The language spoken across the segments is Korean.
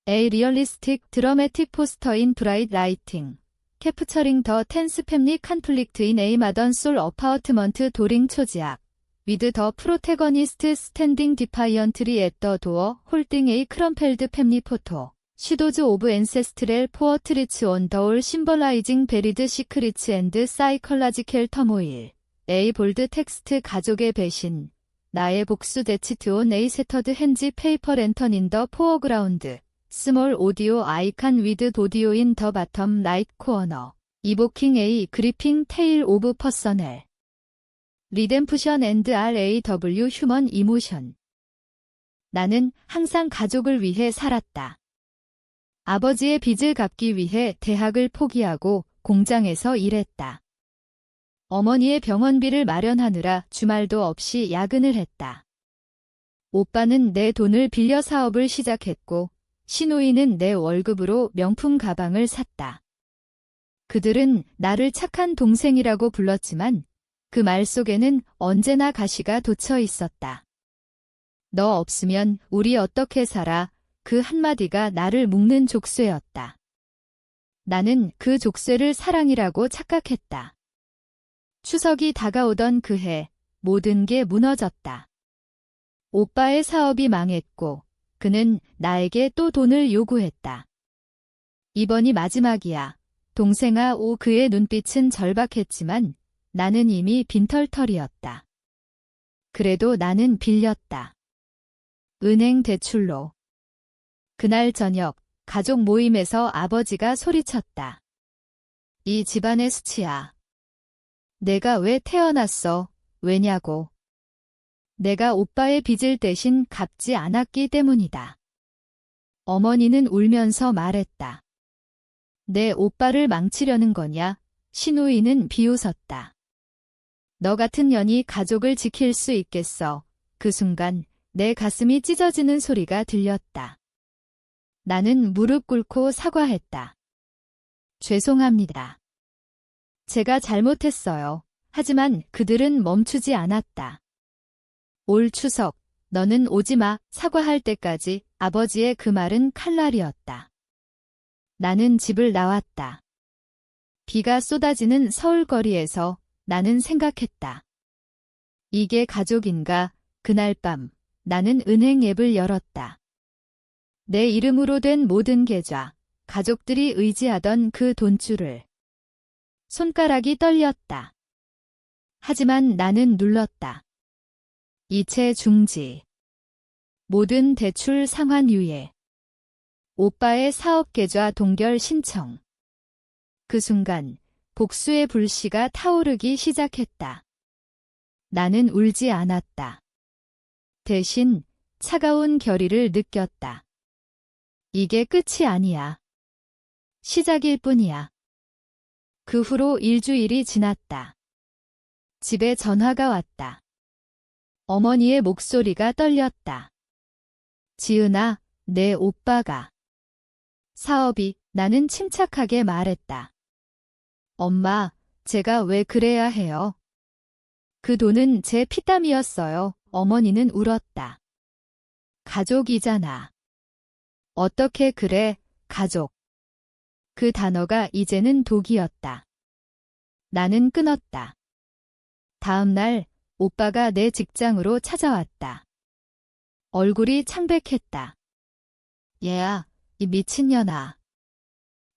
A realistic dramatic poster in bright lighting. Capturing the tense family conflict in a modern soul apartment during 초지악. With the protagonist standing defiantly at the door, holding a crumpled family photo. Shadows of ancestral portraits on the wall symbolizing buried secrets and psychological turmoil. A bold text 가족의 배신. 나의 복수 대치트 on a shattered hands paper lantern in the foreground. Small audio icon with audio in the bottom right corner. Evoking a gripping tale of personal redemption and RAW human emotion. 나는 항상 가족을 위해 살았다. 아버지의 빚을 갚기 위해 대학을 포기하고 공장에서 일했다. 어머니의 병원비를 마련하느라 주말도 없이 야근을 했다. 오빠는 내 돈을 빌려 사업을 시작했고 시누이는 내 월급으로 명품 가방을 샀다. 그들은 나를 착한 동생이라고 불렀지만 그 말 속에는 언제나 가시가 돋쳐 있었다. 너 없으면 우리 어떻게 살아? 그 한마디가 나를 묶는 족쇄였다. 나는 그 족쇄를 사랑이라고 착각했다. 추석이 다가오던 그 해, 모든 게 무너졌다. 오빠의 사업이 망했고, 그는 나에게 또 돈을 요구했다. 이번이 마지막이야. 동생아. 그의 눈빛은 절박했지만 나는 이미 빈털털이었다. 그래도 나는 빌렸다. 은행 대출로. 그날 저녁, 가족 모임에서 아버지가 소리쳤다. 이 집안의 수치야. 내가 왜 태어났어? 왜냐고. 내가 오빠의 빚을 대신 갚지 않았기 때문이다. 어머니는 울면서 말했다. 내 오빠를 망치려는 거냐? 시누이는 비웃었다. 너 같은 년이 가족을 지킬 수 있겠어. 그 순간 내 가슴이 찢어지는 소리가 들렸다. 나는 무릎 꿇고 사과했다. 죄송합니다. 제가 잘못했어요. 하지만 그들은 멈추지 않았다. 올 추석, 너는 오지 마. 사과할 때까지 아버지의 그 말은 칼날이었다. 나는 집을 나왔다. 비가 쏟아지는 서울거리에서 나는 생각했다. 이게 가족인가? 그날 밤, 나는 은행 앱을 열었다. 내 이름으로 된 모든 계좌, 가족들이 의지하던 그 돈줄을. 손가락이 떨렸다. 하지만 나는 눌렀다. 이체 중지. 모든 대출 상환 유예. 오빠의 사업계좌 동결 신청. 그 순간 복수의 불씨가 타오르기 시작했다. 나는 울지 않았다. 대신 차가운 결의를 느꼈다. 이게 끝이 아니야. 시작일 뿐이야. 그 후로 일주일이 지났다. 집에 전화가 왔다. 어머니의 목소리가 떨렸다. 지은아, 내 오빠가. 사업이. 나는 침착하게 말했다. 엄마, 제가 왜 그래야 해요? 그 돈은 제 피땀이었어요. 어머니는 울었다. 가족이잖아. 어떻게 그래, 가족. 그 단어가 이제는 독이었다. 나는 끊었다. 다음 날, 오빠가 내 직장으로 찾아왔다. 얼굴이 창백했다. 얘야, 이 미친년아.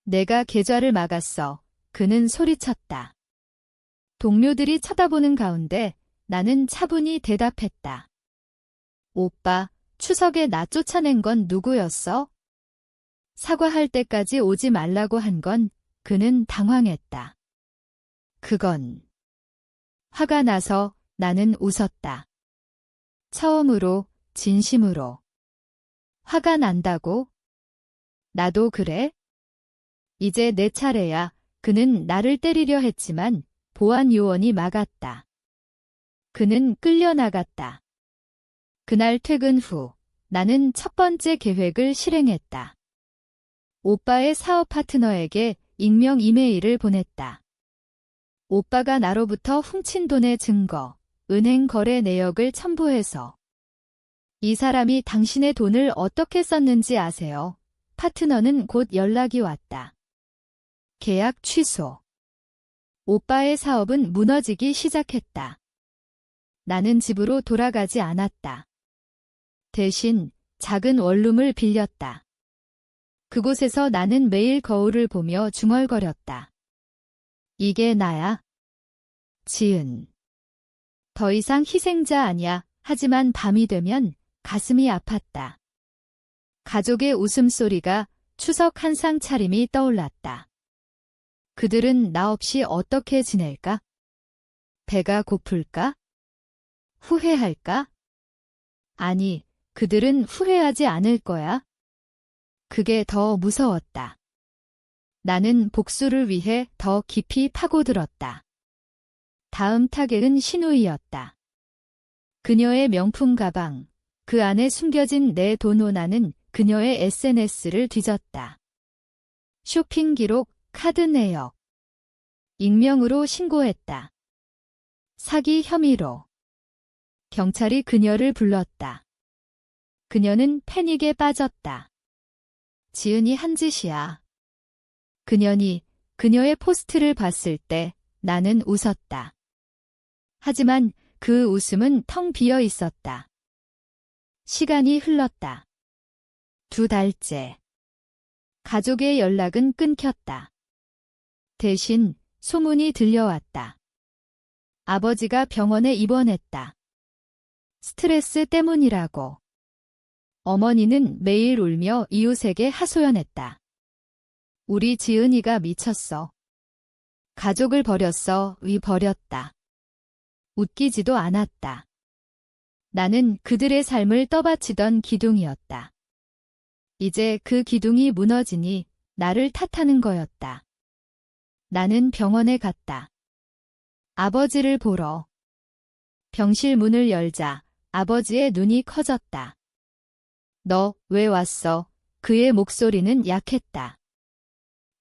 내가 계좌를 막았어. 그는 소리쳤다. 동료들이 쳐다보는 가운데 나는 차분히 대답했다. 오빠, 추석에 나 쫓아낸 건 누구였어? 사과할 때까지 오지 말라고 한 건. 그는 당황했다. 그건. 화가 나서 나는 웃었다. 처음으로, 진심으로. 화가 난다고? 나도 그래? 이제 내 차례야. 그는 나를 때리려 했지만 보안 요원이 막았다. 그는 끌려나갔다. 그날 퇴근 후 나는 첫 번째 계획을 실행했다. 오빠의 사업 파트너에게 익명 이메일을 보냈다. 오빠가 나로부터 훔친 돈의 증거, 은행 거래 내역을 첨부해서 이 사람이 당신의 돈을 어떻게 썼는지 아세요? 파트너는 곧 연락이 왔다. 계약 취소. 오빠의 사업은 무너지기 시작했다. 나는 집으로 돌아가지 않았다. 대신 작은 원룸을 빌렸다. 그곳에서 나는 매일 거울을 보며 중얼거렸다. 이게 나야? 지은. 더 이상 희생자 아니야. 하지만 밤이 되면 가슴이 아팠다. 가족의 웃음소리가, 추석 한상 차림이 떠올랐다. 그들은 나 없이 어떻게 지낼까? 배가 고플까? 후회할까? 아니, 그들은 후회하지 않을 거야. 그게 더 무서웠다. 나는 복수를 위해 더 깊이 파고들었다. 다음 타겟은 신우이였다. 그녀의 명품 가방, 그 안에 숨겨진 내 돈. 나는 그녀의 SNS를 뒤졌다. 쇼핑 기록, 카드 내역. 익명으로 신고했다. 사기 혐의로. 경찰이 그녀를 불렀다. 그녀는 패닉에 빠졌다. 지은이 한 짓이야. 그녀의 포스트를 봤을 때 나는 웃었다. 하지만 그 웃음은 텅 비어 있었다. 시간이 흘렀다. 2달째. 가족의 연락은 끊겼다. 대신 소문이 들려왔다. 아버지가 병원에 입원했다. 스트레스 때문이라고. 어머니는 매일 울며 이웃에게 하소연했다. 우리 지은이가 미쳤어. 가족을 버렸어. 버렸다. 웃기지도 않았다. 나는 그들의 삶을 떠받치던 기둥이었다. 이제 그 기둥이 무너지니 나를 탓하는 거였다. 나는 병원에 갔다. 아버지를 보러. 병실 문을 열자 아버지의 눈이 커졌다. 너 왜 왔어? 그의 목소리는 약했다.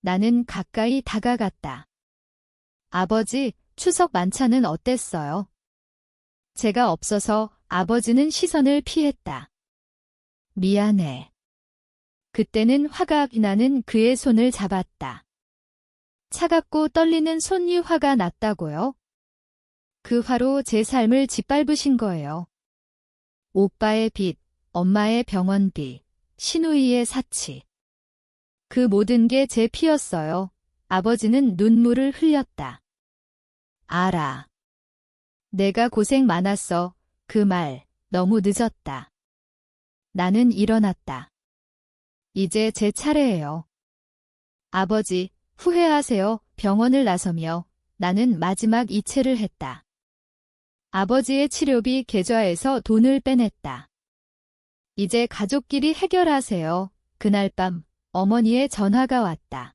나는 가까이 다가갔다. 아버지, 추석 만찬은 어땠어요? 제가 없어서. 아버지는 시선을 피했다. 미안해. 그때는 화가 나는 그의 손을 잡았다. 차갑고 떨리는 손이 화가 났다고요? 그 화로 제 삶을 짓밟으신 거예요. 오빠의 빚, 엄마의 병원비, 신우이의 사치. 그 모든 게 제 피였어요. 아버지는 눈물을 흘렸다. 알아. 내가 고생 많았어. 그 말, 너무 늦었다. 나는 일어났다. 이제 제 차례예요. 아버지, 후회하세요. 병원을 나서며 나는 마지막 이체를 했다. 아버지의 치료비 계좌에서 돈을 빼냈다. 이제 가족끼리 해결하세요. 그날 밤 어머니의 전화가 왔다.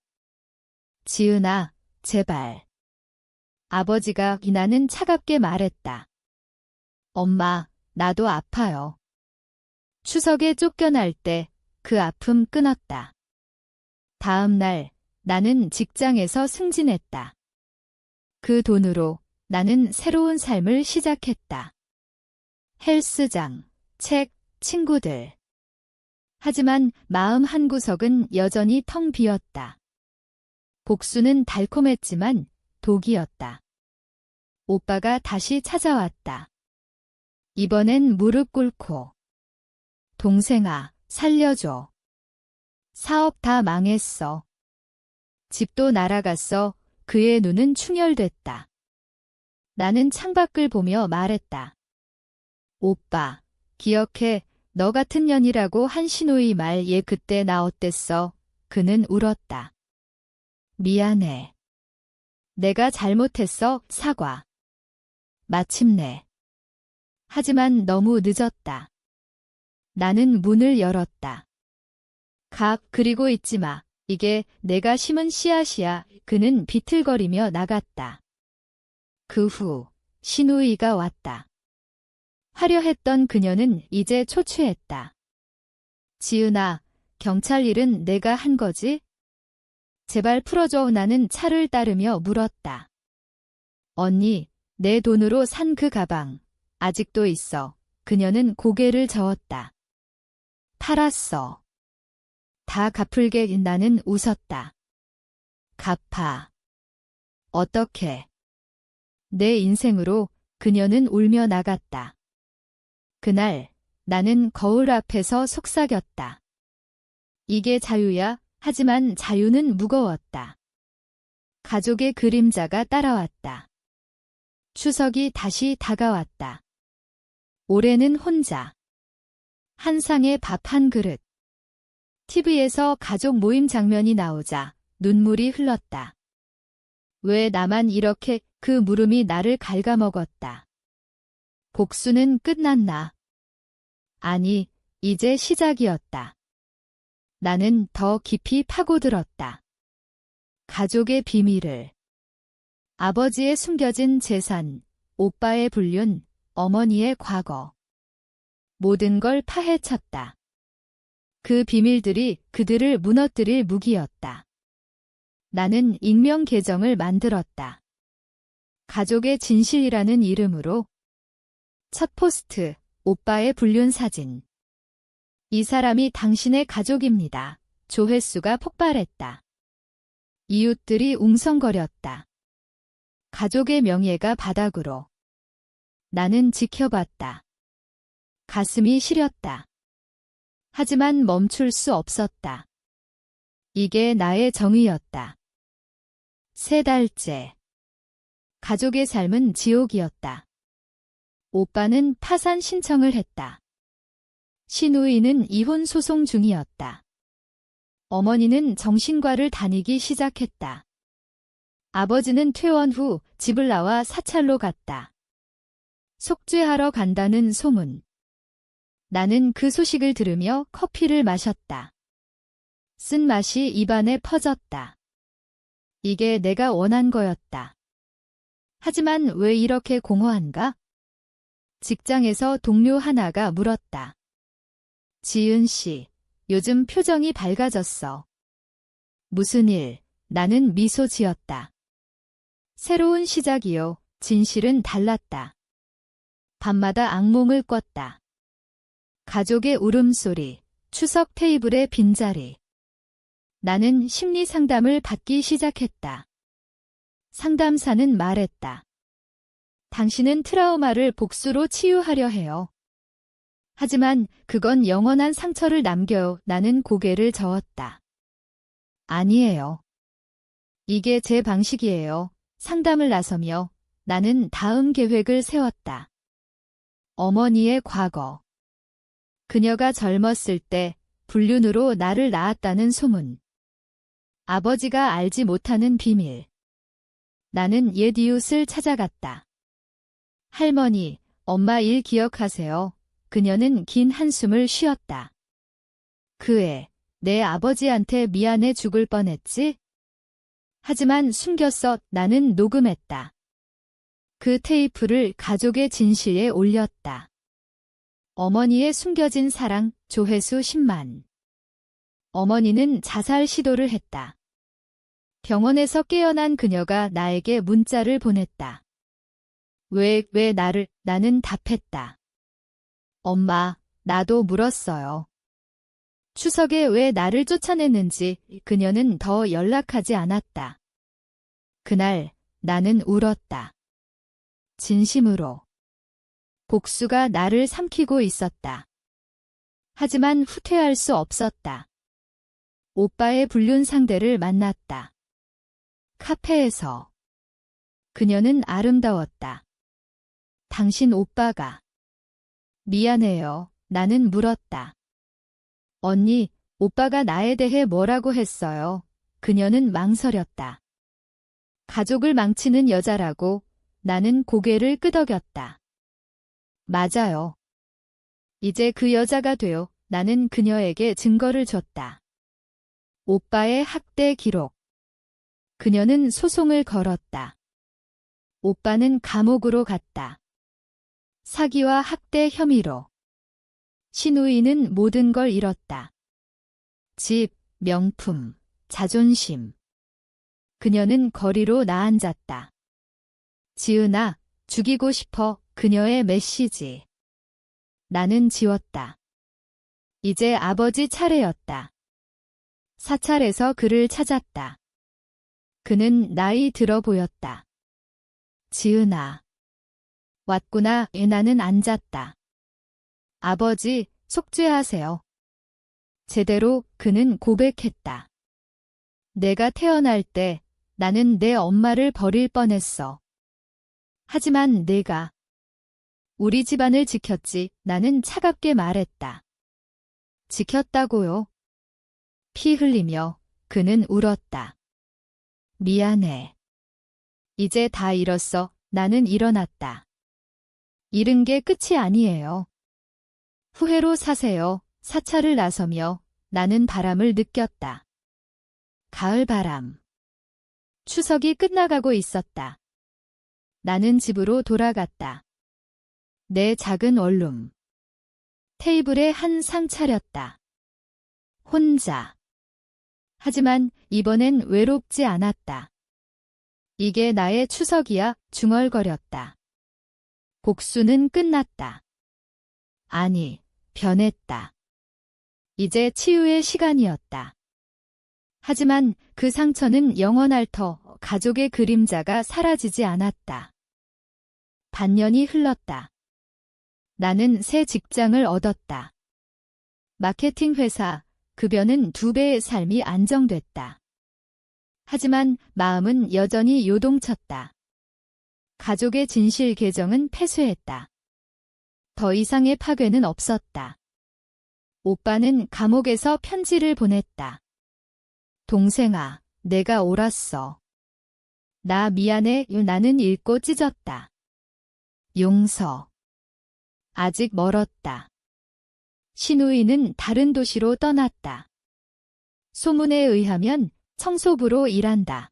지은아, 제발. 아버지가 나는 차갑게 말했다. 엄마, 나도 아파요. 추석에 쫓겨날 때 그 아픔 끊었다. 다음 날 나는 직장에서 승진했다. 그 돈으로 나는 새로운 삶을 시작했다. 헬스장, 책, 친구들. 하지만 마음 한구석은 여전히 텅 비었다. 복수는 달콤했지만 독이었다. 오빠가 다시 찾아왔다. 이번엔 무릎 꿇고. 동생아, 살려줘. 사업 다 망했어. 집도 날아갔어. 그의 눈은 충혈됐다. 나는 창밖을 보며 말했다. 오빠, 기억해. 너 같은 년이라고 한 신우이 말 얘 그때 나 어땠어? 그는 울었다. 미안해. 내가 잘못했어. 사과. 마침내. 하지만 너무 늦었다. 나는 문을 열었다. 그리고 잊지 마. 이게 내가 심은 씨앗이야. 그는 비틀거리며 나갔다. 그 후 신우이가 왔다. 화려했던 그녀는 이제 초췌했다. 지은아, 경찰 일은 내가 한 거지? 제발 풀어줘. 나는 차를 따르며 물었다. 언니, 내 돈으로 산 그 가방 아직도 있어. 그녀는 고개를 저었다. 팔았어. 다 갚을게. 나는 웃었다. 갚아. 어떻게? 내 인생으로 그녀는 울며 나갔다. 그날 나는 거울 앞에서 속삭였다. 이게 자유야. 하지만 자유는 무거웠다. 가족의 그림자가 따라왔다. 추석이 다시 다가왔다. 올해는 혼자. 한 상에 밥 한 그릇. TV에서 가족 모임 장면이 나오자 눈물이 흘렀다. 왜 나만 이렇게? 그 물음이 나를 갉아먹었다. 복수는 끝났나? 아니, 이제 시작이었다. 나는 더 깊이 파고들었다. 가족의 비밀을. 아버지의 숨겨진 재산, 오빠의 불륜, 어머니의 과거. 모든 걸 파헤쳤다. 그 비밀들이 그들을 무너뜨릴 무기였다. 나는 익명 계정을 만들었다. 가족의 진실이라는 이름으로. 첫 포스트, 오빠의 불륜 사진. 이 사람이 당신의 가족입니다. 조회수가 폭발했다. 이웃들이 웅성거렸다. 가족의 명예가 바닥으로. 나는 지켜봤다. 가슴이 시렸다. 하지만 멈출 수 없었다. 이게 나의 정의였다. 3달째. 가족의 삶은 지옥이었다. 오빠는 파산 신청을 했다. 시누이는 이혼 소송 중이었다. 어머니는 정신과를 다니기 시작했다. 아버지는 퇴원 후 집을 나와 사찰로 갔다. 속죄하러 간다는 소문. 나는 그 소식을 들으며 커피를 마셨다. 쓴맛이 입안에 퍼졌다. 이게 내가 원한 거였다. 하지만 왜 이렇게 공허한가? 직장에서 동료 하나가 물었다. 지은 씨, 요즘 표정이 밝아졌어. 무슨 일? 나는 미소 지었다. 새로운 시작이요. 진실은 달랐다. 밤마다 악몽을 꿨다. 가족의 울음소리, 추석 테이블의 빈자리. 나는 심리 상담을 받기 시작했다. 상담사는 말했다. 당신은 트라우마를 복수로 치유하려 해요. 하지만 그건 영원한 상처를 남겨요. 나는 고개를 저었다. 아니에요. 이게 제 방식이에요. 상담을 나서며 나는 다음 계획을 세웠다. 어머니의 과거. 그녀가 젊었을 때 불륜으로 나를 낳았다는 소문. 아버지가 알지 못하는 비밀. 나는 옛 이웃을 찾아갔다. 할머니, 엄마 일 기억하세요? 그녀는 긴 한숨을 쉬었다. 그애, 내 아버지한테 미안해 죽을 뻔했지? 하지만 숨겼어. 나는 녹음했다. 그 테이프를 가족의 진실에 올렸다. 어머니의 숨겨진 사랑, 조회수 10만. 어머니는 자살 시도를 했다. 병원에서 깨어난 그녀가 나에게 문자를 보냈다. 왜 나를? 나는 답했다. 엄마, 나도 물었어요. 추석에 왜 나를 쫓아냈는지. 그녀는 더 연락하지 않았다. 그날 나는 울었다. 진심으로. 복수가 나를 삼키고 있었다. 하지만 후퇴할 수 없었다. 오빠의 불륜 상대를 만났다. 카페에서. 그녀는 아름다웠다. 당신 오빠가. 미안해요. 나는 물었다. 언니, 오빠가 나에 대해 뭐라고 했어요? 그녀는 망설였다. 가족을 망치는 여자라고. 나는 고개를 끄덕였다. 맞아요. 이제 그 여자가 되어. 나는 그녀에게 증거를 줬다. 오빠의 학대 기록. 그녀는 소송을 걸었다. 오빠는 감옥으로 갔다. 사기와 학대 혐의로. 시누이는 모든 걸 잃었다. 집, 명품, 자존심. 그녀는 거리로 나앉았다. 지은아, 죽이고 싶어. 그녀의 메시지. 나는 지웠다. 이제 아버지 차례였다. 사찰에서 그를 찾았다. 그는 나이 들어 보였다. 지은아. 왔구나. 나는 앉았다. 아버지, 속죄하세요. 제대로 그는 고백했다. 내가 태어날 때 나는 내 엄마를 버릴 뻔했어. 하지만 내가 우리 집안을 지켰지. 나는 차갑게 말했다. 지켰다고요? 피 흘리며 그는 울었다. 미안해. 이제 다 잃었어. 나는 일어났다. 잃은 게 끝이 아니에요. 후회로 사세요. 사찰을 나서며 나는 바람을 느꼈다. 가을 바람. 추석이 끝나가고 있었다. 나는 집으로 돌아갔다. 내 작은 원룸. 테이블에 한 상 차렸다. 혼자. 하지만 이번엔 외롭지 않았다. 이게 나의 추석이야. 중얼거렸다. 복수는 끝났다. 아니, 변했다. 이제 치유의 시간이었다. 하지만 그 상처는 영원할 터 가족의 그림자가 사라지지 않았다. 반년이 흘렀다. 나는 새 직장을 얻었다. 마케팅 회사, 급여는 2배의 삶이 안정됐다. 하지만 마음은 여전히 요동쳤다. 가족의 진실 계정은 폐쇄했다. 더 이상의 파괴는 없었다. 오빠는 감옥에서 편지를 보냈다. 동생아, 내가 옳았어. 나 미안해. 나는 읽고 찢었다. 용서. 아직 멀었다. 신우이는 다른 도시로 떠났다. 소문에 의하면 청소부로 일한다.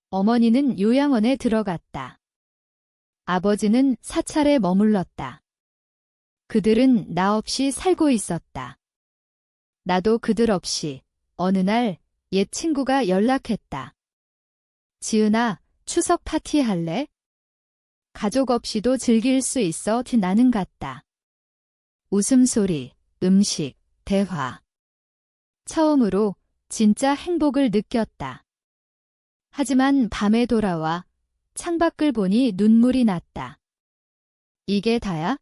어머니는 요양원에 들어갔다. 아버지는 사찰에 머물렀다. 그들은 나 없이 살고 있었다. 나도 그들 없이. 어느 날 옛 친구가 연락했다. 지은아, 추석 파티 할래? 가족 없이도 즐길 수 있어. 나는 갔다. 웃음소리, 음식, 대화. 처음으로 진짜 행복을 느꼈다. 하지만 밤에 돌아와 창밖을 보니 눈물이 났다. 이게 다야?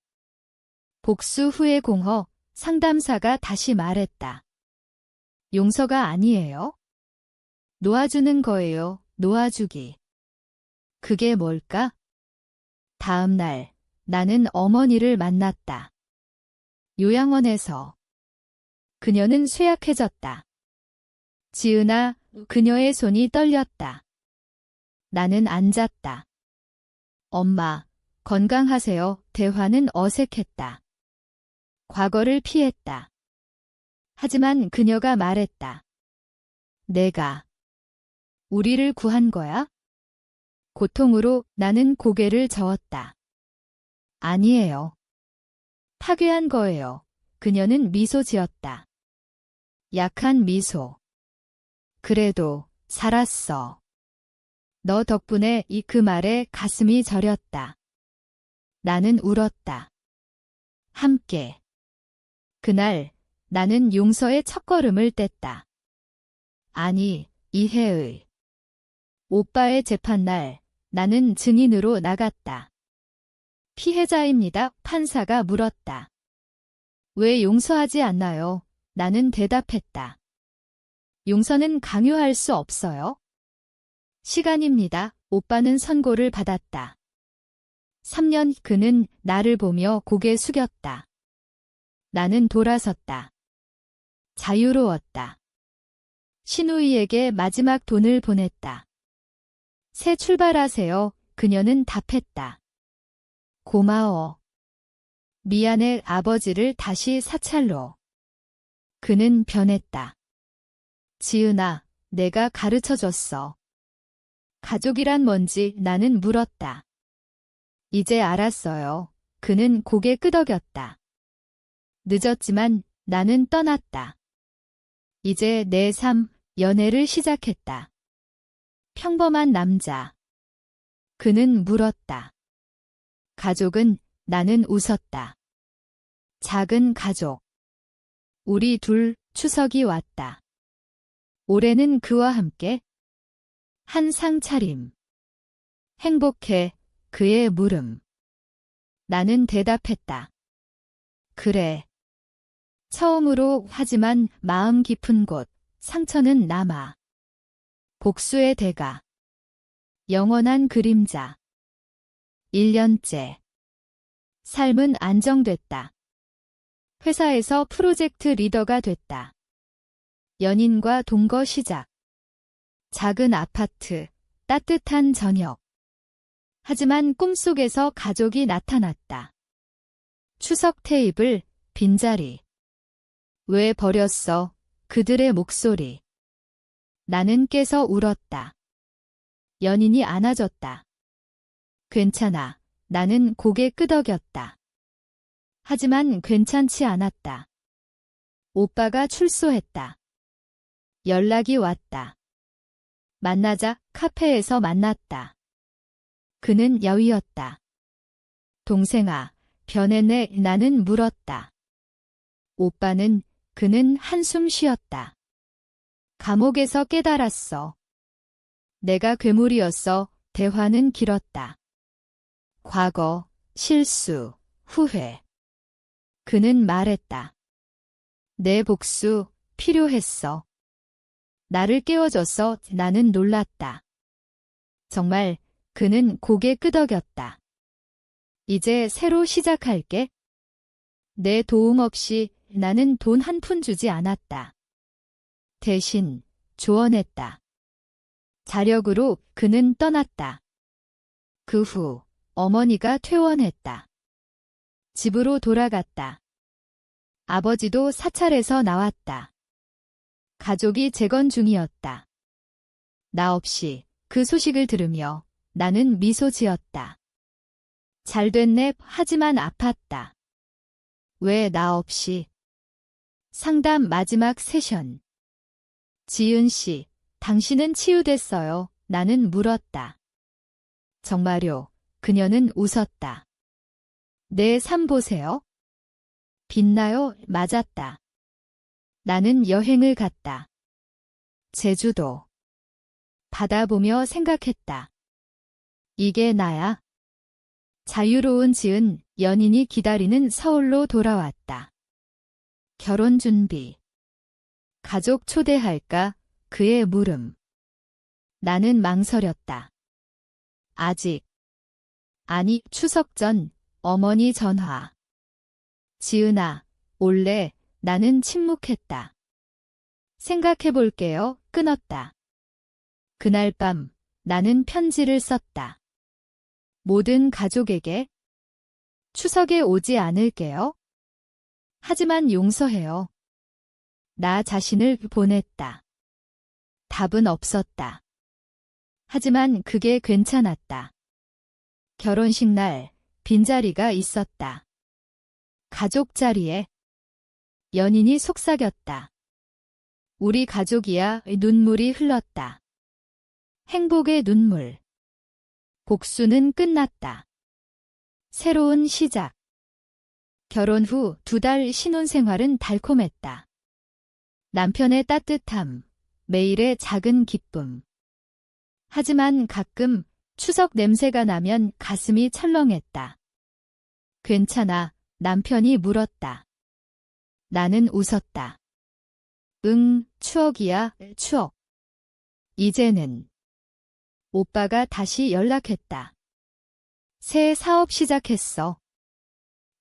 복수 후의 공허, 상담사가 다시 말했다. 용서가 아니에요. 놓아주는 거예요. 놓아주기. 그게 뭘까? 다음 날 나는 어머니를 만났다. 요양원에서. 그녀는 쇠약해졌다. 지은아, 그녀의 손이 떨렸다. 나는 앉았다. 엄마, 건강하세요. 대화는 어색했다. 과거를 피했다. 하지만 그녀가 말했다. 내가 우리를 구한 거야? 고통으로 나는 고개를 저었다. 아니에요. 파괴한 거예요. 그녀는 미소 지었다. 약한 미소. 그래도 살았어. 너 덕분에 그 말에 가슴이 저렸다. 나는 울었다. 함께. 그날 나는 용서의 첫걸음을 뗐다. 아니, 이해의. 오빠의 재판날 나는 증인으로 나갔다. 피해자입니다. 판사가 물었다. 왜 용서하지 않나요? 나는 대답했다. 용서는 강요할 수 없어요. 시간입니다. 오빠는 선고를 받았다. 3년 그는 나를 보며 고개 숙였다. 나는 돌아섰다. 자유로웠다. 신우이에게 마지막 돈을 보냈다. 새 출발하세요. 그녀는 답했다. 고마워. 미안해. 아버지를 다시 사찰로. 그는 변했다. 지은아, 내가 가르쳐줬어. 가족이란 뭔지 나는 물었다. 이제 알았어요. 그는 고개 끄덕였다. 늦었지만 나는 떠났다. 이제 내 삶, 연애를 시작했다. 평범한 남자. 그는 물었다. 가족은? 나는 웃었다. 작은 가족. 우리 둘, 추석이 왔다. 올해는 그와 함께 한 상차림. 행복해. 그의 물음. 나는 대답했다. 그래. 처음으로 하지만 마음 깊은 곳, 상처는 남아. 복수의 대가. 영원한 그림자. 1년째. 삶은 안정됐다. 회사에서 프로젝트 리더가 됐다. 연인과 동거 시작. 작은 아파트, 따뜻한 저녁. 하지만 꿈속에서 가족이 나타났다. 추석 테이블, 빈자리. 왜 버렸어? 그들의 목소리. 나는 깨서 울었다. 연인이 안아줬다. 괜찮아. 나는 고개 끄덕였다. 하지만 괜찮지 않았다. 오빠가 출소했다. 연락이 왔다. 만나자. 카페에서 만났다. 그는 여위였다. 동생아, 변했네. 나는 물었다. 오빠는, 그는 한숨 쉬었다. 감옥에서 깨달았어. 내가 괴물이었어. 대화는 길었다. 과거, 실수, 후회. 그는 말했다. 내 복수, 필요했어. 나를 깨워줬어. 나는 놀랐다. 정말, 그는 고개 끄덕였다. 이제 새로 시작할게. 내 도움 없이 나는 돈 한 푼 주지 않았다. 대신 조언했다. 자력으로 그는 떠났다. 그 후 어머니가 퇴원했다. 집으로 돌아갔다. 아버지도 사찰에서 나왔다. 가족이 재건 중이었다. 나 없이 그 소식을 들으며 나는 미소 지었다. 잘 됐네. 하지만 아팠다. 왜 나 없이? 상담 마지막 세션. 지은 씨, 당신은 치유됐어요. 나는 물었다. 정말요? 그녀는 웃었다. 내 삶 보세요. 빛나요? 맞았다. 나는 여행을 갔다. 제주도. 바다 보며 생각했다. 이게 나야. 자유로운 지은 연인이 기다리는 서울로 돌아왔다. 결혼 준비. 가족 초대할까? 그의 물음. 나는 망설였다. 아직. 아니, 추석 전 어머니 전화. 지은아, 올래. 나는 침묵했다. 생각해볼게요. 끊었다. 그날 밤 나는 편지를 썼다. 모든 가족에게 추석에 오지 않을게요. 하지만 용서해요. 나 자신을 보냈다. 답은 없었다. 하지만 그게 괜찮았다. 결혼식 날 빈자리가 있었다. 가족 자리에 연인이 속삭였다. 우리 가족이야. 눈물이 흘렀다. 행복의 눈물. 복수는 끝났다. 새로운 시작. 결혼 후 2달 신혼생활은 달콤했다. 남편의 따뜻함, 매일의 작은 기쁨. 하지만 가끔 추석 냄새가 나면 가슴이 철렁했다. 괜찮아, 남편이 물었다. 나는 웃었다. 응, 추억이야, 추억. 이제는. 오빠가 다시 연락했다. 새 사업 시작했어.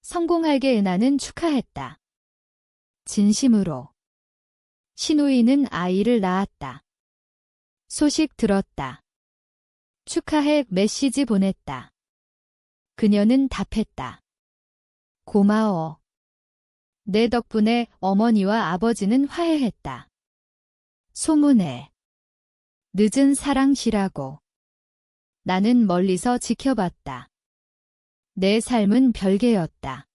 성공하게 나는 축하했다. 진심으로. 시누이는 아이를 낳았다. 소식 들었다. 축하해. 메시지 보냈다. 그녀는 답했다. 고마워. 내 덕분에 어머니와 아버지는 화해했다. 소문에 늦은 사랑시라고. 나는 멀리서 지켜봤다. 내 삶은 별개였다.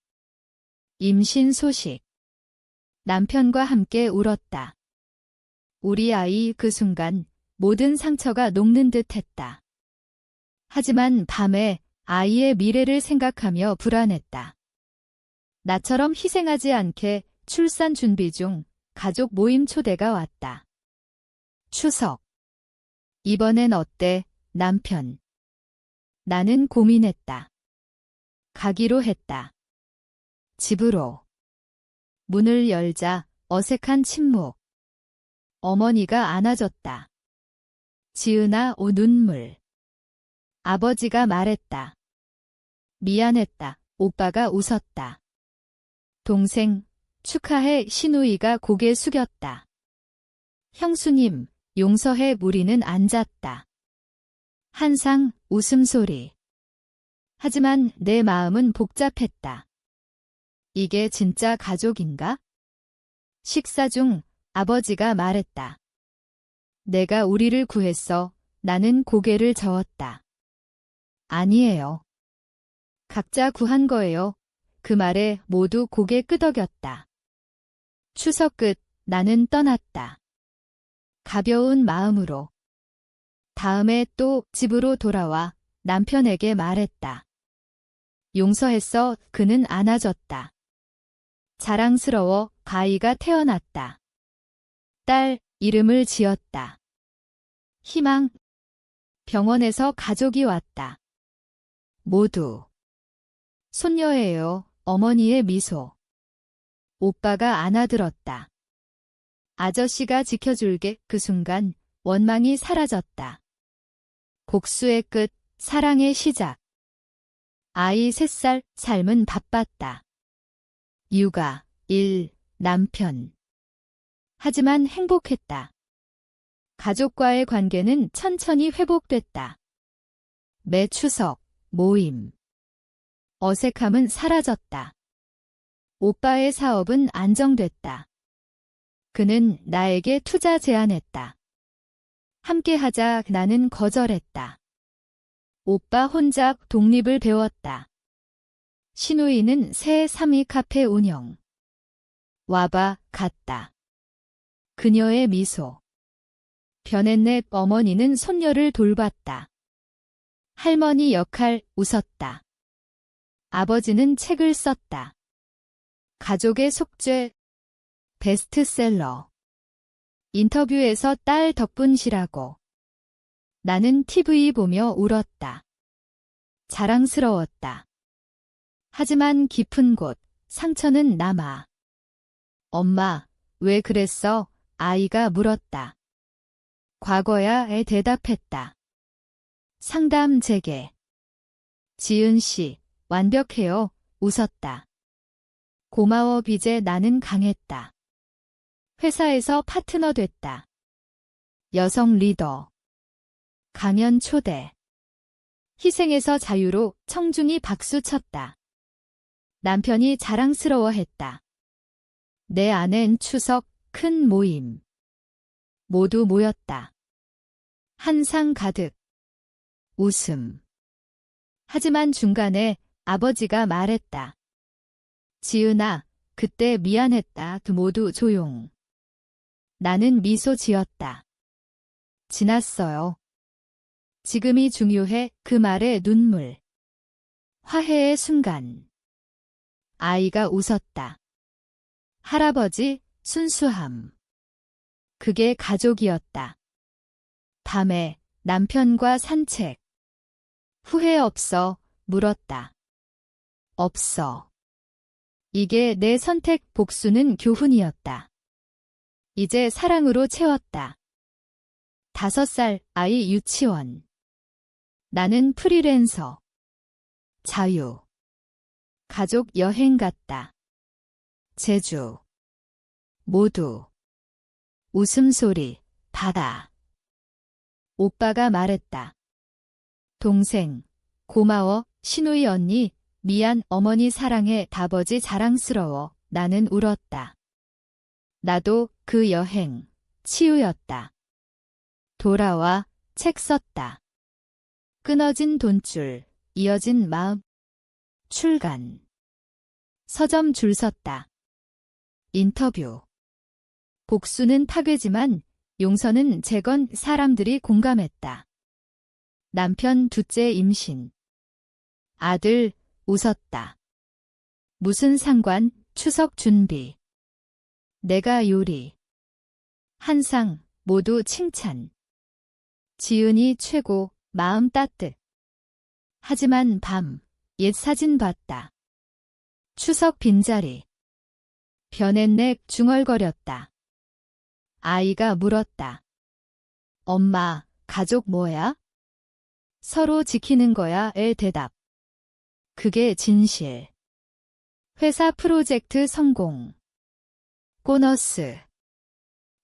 임신 소식. 남편과 함께 울었다. 우리 아이 그 순간 모든 상처가 녹는 듯 했다. 하지만 밤에 아이의 미래를 생각하며 불안했다. 나처럼 희생하지 않게 출산 준비 중 가족 모임 초대가 왔다. 추석. 이번엔 어때, 남편? 나는 고민했다. 가기로 했다. 집으로. 문을 열자 어색한 침묵. 어머니가 안아줬다. 지은아, 오 눈물. 아버지가 말했다. 미안했다. 오빠가 웃었다. 동생, 축하해. 시누이가 고개 숙였다. 형수님, 용서해. 무리는 앉았다. 한상, 웃음소리. 하지만 내 마음은 복잡했다. 이게 진짜 가족인가? 식사 중 아버지가 말했다. 내가 우리를 구했어. 나는 고개를 저었다. 아니에요. 각자 구한 거예요. 그 말에 모두 고개 끄덕였다. 추석 끝, 나는 떠났다. 가벼운 마음으로. 다음에 또 집으로 돌아와 남편에게 말했다. 용서했어. 그는 안아줬다. 자랑스러워. 가희가 태어났다. 딸, 이름을 지었다. 희망. 병원에서 가족이 왔다. 모두. 손녀예요. 어머니의 미소. 오빠가 안아들었다. 아저씨가 지켜줄게. 그 순간 원망이 사라졌다. 복수의 끝, 사랑의 시작. 아이 3살, 삶은 바빴다. 육아, 일, 남편. 하지만 행복했다. 가족과의 관계는 천천히 회복됐다. 매 추석, 모임. 어색함은 사라졌다. 오빠의 사업은 안정됐다. 그는 나에게 투자 제안했다. 함께하자. 나는 거절했다. 오빠 혼자 독립을 배웠다. 시누이는 새 3위 카페 운영. 와봐, 갔다. 그녀의 미소. 변했네. 어머니는 손녀를 돌봤다. 할머니 역할, 웃었다. 아버지는 책을 썼다. 가족의 속죄, 베스트셀러. 인터뷰에서 딸 덕분이라고. 나는 TV 보며 울었다. 자랑스러웠다. 하지만 깊은 곳, 상처는 남아. 엄마, 왜 그랬어? 아이가 물었다. 과거야에 대답했다. 상담 재개. 지은 씨, 완벽해요. 웃었다. 고마워. 빚에 나는 강했다. 회사에서 파트너 됐다. 여성 리더. 강연 초대. 희생에서 자유로 청중이 박수쳤다. 남편이 자랑스러워했다. 내 아낸 추석 큰 모임. 모두 모였다. 한상 가득. 웃음. 하지만 중간에 아버지가 말했다. 지은아, 그때 미안했다. 모두 조용. 나는 미소 지었다. 지났어요. 지금이 중요해. 그 말에 눈물. 화해의 순간. 아이가 웃었다. 할아버지, 순수함. 그게 가족이었다. 밤에 남편과 산책. 후회 없어? 물었다. 없어. 이게 내 선택. 복수는 교훈이었다. 이제 사랑으로 채웠다. 5살 아이 유치원. 나는 프리랜서. 자유. 가족 여행 갔다. 제주. 모두. 웃음소리, 바다. 오빠가 말했다. 동생, 고마워. 시누이 언니, 미안. 어머니 사랑해. 아버지 자랑스러워. 나는 울었다. 나도 그 여행, 치유였다. 돌아와, 책 썼다. 끊어진 돈줄, 이어진 마음. 출간. 서점 줄 섰다. 인터뷰. 복수는 파괴지만 용서는 재건. 사람들이 공감했다. 남편 둘째 임신. 아들, 웃었다. 무슨 상관? 추석 준비. 내가 요리. 한상, 모두 칭찬. 지은이 최고, 마음 따뜻. 하지만 밤, 옛 사진 봤다. 추석 빈자리. 변했네 중얼거렸다. 아이가 물었다. 엄마, 가족 뭐야? 서로 지키는 거야?의 대답. 그게 진실. 회사 프로젝트 성공. 보너스.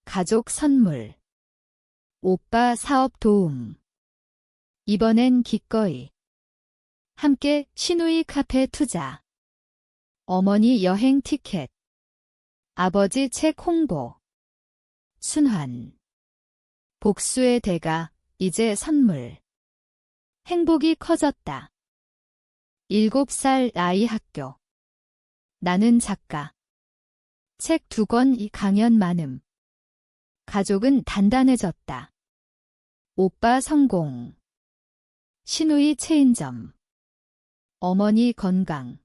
가족 선물. 오빠 사업 도움. 이번엔 기꺼이. 함께 시누이 카페 투자. 어머니 여행 티켓. 아버지 책 홍보. 순환. 복수의 대가, 이제 선물. 행복이 커졌다. 7살 아이 학교. 나는 작가. 책 2권 이 강연 많음. 가족은 단단해졌다. 오빠 성공. 시누이 체인점. 어머니 건강.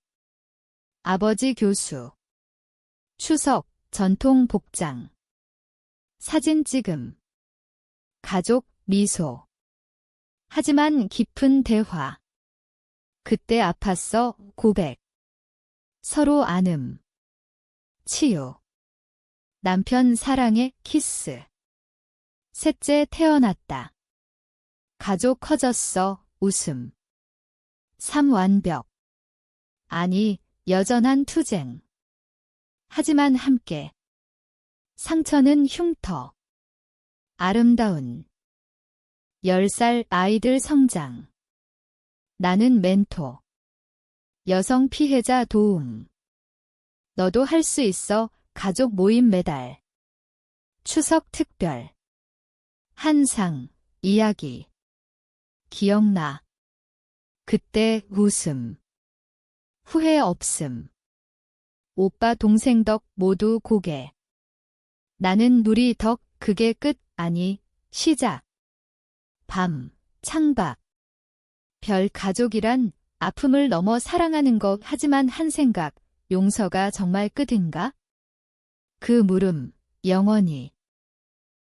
아버지 교수. 추석 전통 복장. 사진 찍음. 가족 미소. 하지만 깊은 대화. 그때 아팠어 고백. 서로 안음. 치유. 남편 사랑해 키스. 셋째 태어났다. 가족 커졌어 웃음. 3 완벽. 아니 여전한 투쟁. 하지만 함께. 상처는 흉터. 아름다운. 10살 아이들 성장. 나는 멘토. 여성 피해자 도움. 너도 할 수 있어 가족 모임 매달. 추석 특별. 한상, 이야기. 기억나. 그때 웃음. 후회 없음. 오빠 동생 덕 모두 고개. 나는 누리 덕 그게 끝 아니 시작. 밤, 창밖. 별 가족이란 아픔을 넘어 사랑하는 것 하지만 한 생각, 용서가 정말 끝인가? 그 물음, 영원히.